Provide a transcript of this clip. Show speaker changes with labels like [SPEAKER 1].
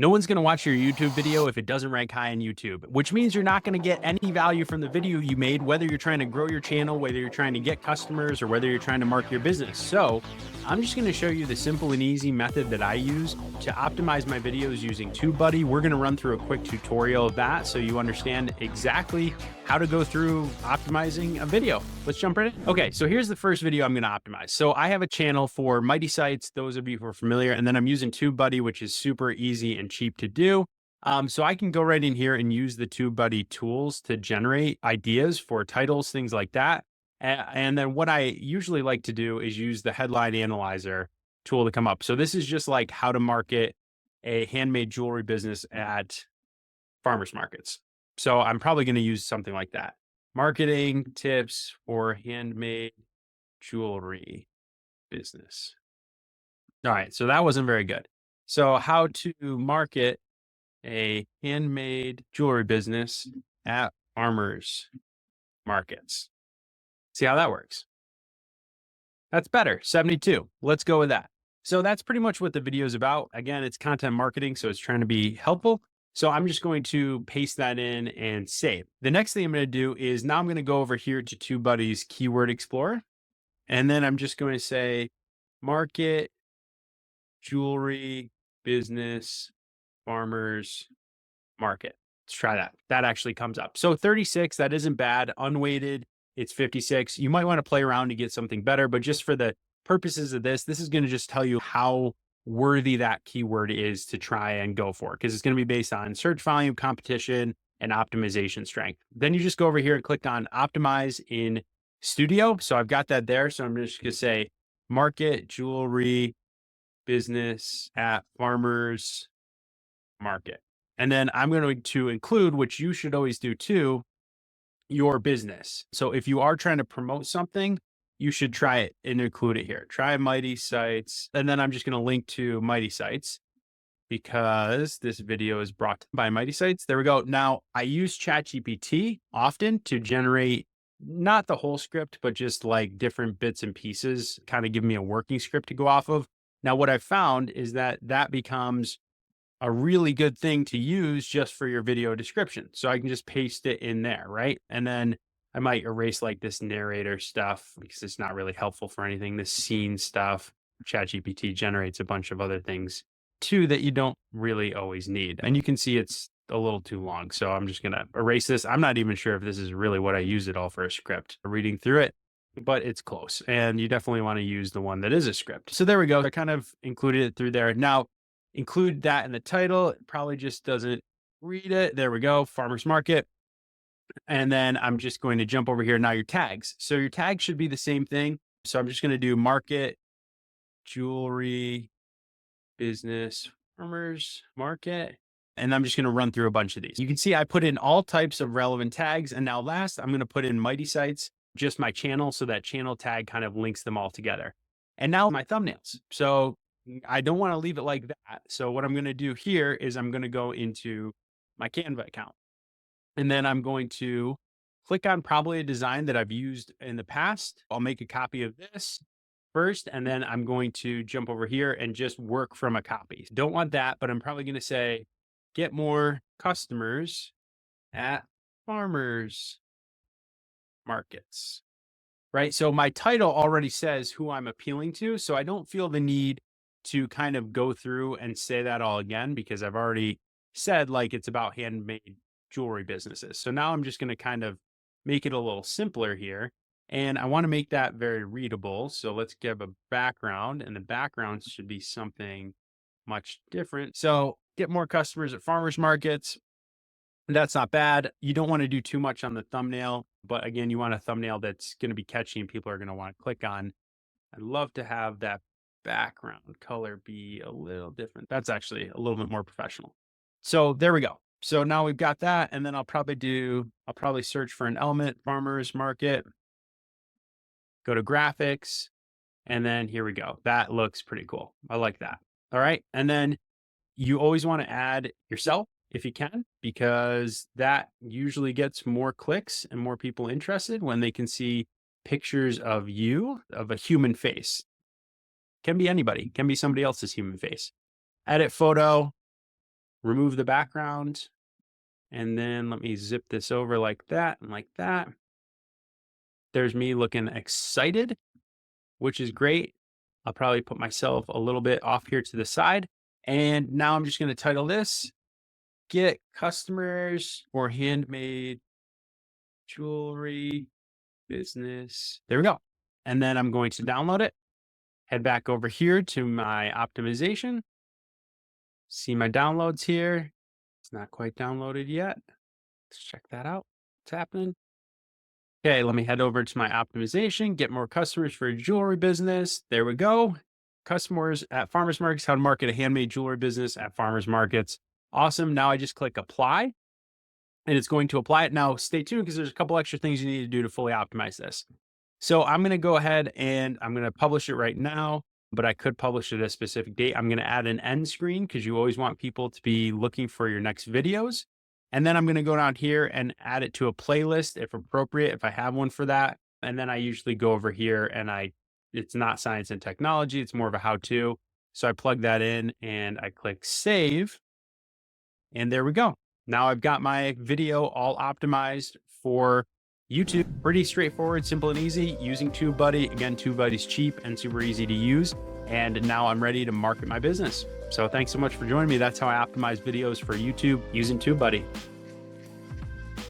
[SPEAKER 1] No one's going to watch your YouTube video if it doesn't rank high on YouTube, which means you're not going to get any value from the video you made, whether you're trying to grow your channel, whether you're trying to get customers, or whether you're trying to market your business. So I'm just going to show you the simple and easy method that I use to optimize my videos using TubeBuddy. We're going to run through a quick tutorial of that so you understand exactly how to go through optimizing a video. Let's jump right in. Okay, so here's the first video I'm going to optimize. So I have a channel for Mighty Sites, those of you who are familiar, and then I'm using TubeBuddy, which is super easy and cheap to do. So I can go right in here and use the TubeBuddy tools to generate ideas for titles, things like that. And then what I usually like to do is use the headline analyzer tool to come up. So this is just like how to market a handmade jewelry business at farmers markets. So I'm probably going to use something like that. Marketing tips for handmade jewelry business. All right. So that wasn't very good. So how to market a handmade jewelry business at farmers markets. See how that works. That's better. 72. Let's go with that. So that's pretty much what the video is about. Again, it's content marketing, so it's trying to be helpful. So I'm just going to paste that in and save. The next thing I'm going to do is now I'm going to go over here to TubeBuddy's Keyword Explorer. And then I'm just going to say market, jewelry, business, farmers, market. Let's try that. That actually comes up. So 36, that isn't bad. Unweighted, it's 56. You might want to play around to get something better, but just for the purposes of this is going to just tell you how worthy that keyword is to try and go for, because it's going to be based on search volume, competition, and optimization strength. Then you just go over here and click on optimize in studio. So I've got that there. So I'm just going to say market jewelry business at farmers market. And then I'm going to include, which you should always do too, your business. So if you are trying to promote something, you should try it and include it here. Try Mighty Sites. And then I'm just going to link to Mighty Sites because this video is brought by Mighty Sites. There we go. Now I use ChatGPT often to generate not the whole script, but just like different bits and pieces, kind of give me a working script to go off of. Now, what I've found is that that becomes a really good thing to use just for your video description. So I can just paste it in there, right? And then I might erase like this narrator stuff because it's not really helpful for anything. This scene stuff, ChatGPT generates a bunch of other things too that you don't really always need. And you can see it's a little too long. So I'm just going to erase this. I'm not even sure if this is really what I use it all for a script. Reading through it, but it's close. And you definitely want to use the one that is a script. So there we go. I kind of included it through there. Now, include that in the title. It probably just doesn't read it. There we go. Farmers market. And then I'm just going to jump over here. Now your tags. So your tags should be the same thing. So I'm just going to do market, jewelry, business, farmers market. And I'm just going to run through a bunch of these. You can see I put in all types of relevant tags. And now last, I'm going to put in Mighty Sites, just my channel. So that channel tag kind of links them all together. And now my thumbnails. So I don't want to leave it like that. So what I'm going to do here is I'm going to go into my Canva account. And then I'm going to click on probably a design that I've used in the past. I'll make a copy of this first, and then I'm going to jump over here and just work from a copy. Don't want that, but I'm probably going to say, get more customers at farmers markets, right? So my title already says who I'm appealing to. So I don't feel the need to kind of go through and say that all again, because I've already said like it's about handmade jewelry businesses. So now I'm just going to kind of make it a little simpler here. And I want to make that very readable. So let's give a background, and the background should be something much different. So get more customers at farmers markets. That's not bad. You don't want to do too much on the thumbnail, but again, you want a thumbnail that's going to be catchy and people are going to want to click on. I'd love to have that background color be a little different. That's actually a little bit more professional. So there we go. So now we've got that. And then I'll probably search for an element, farmers market, go to graphics. And then here we go. That looks pretty cool. I like that. All right. And then you always want to add yourself if you can, because that usually gets more clicks and more people interested when they can see pictures of you, of a human face. Can be anybody, can be somebody else's human face. Edit photo. remove the background, and then let me zip this over like that and like that. There's me looking excited, which is great. I'll probably put myself a little bit off here to the side. And now I'm just going to title this Get Customers for Handmade Jewelry Business. There we go. And then I'm going to download it, head back over here to my optimization, see my downloads here. It's not quite downloaded yet. Let's check that out. What's happening? Okay, let me head over to my optimization, get more customers for a jewelry business. There we go. Customers at farmers markets, how to market a handmade jewelry business at farmers markets. Awesome. Now I just click apply and it's going to apply it. Now stay tuned because there's a couple extra things you need to do to fully optimize this. So I'm going to go ahead and I'm going to publish it right now, but I could publish it at a specific date. I'm going to add an end screen because you always want people to be looking for your next videos. And then I'm going to go down here and add it to a playlist if appropriate, if I have one for that. And then I usually go over here and it's not science and technology, it's more of a how-to. So I plug that in and I click save. And there we go. Now I've got my video all optimized for YouTube. Pretty straightforward, simple and easy, using TubeBuddy. Again, TubeBuddy's cheap and super easy to use. And now I'm ready to market my business. So thanks so much for joining me. That's how I optimize videos for YouTube using TubeBuddy.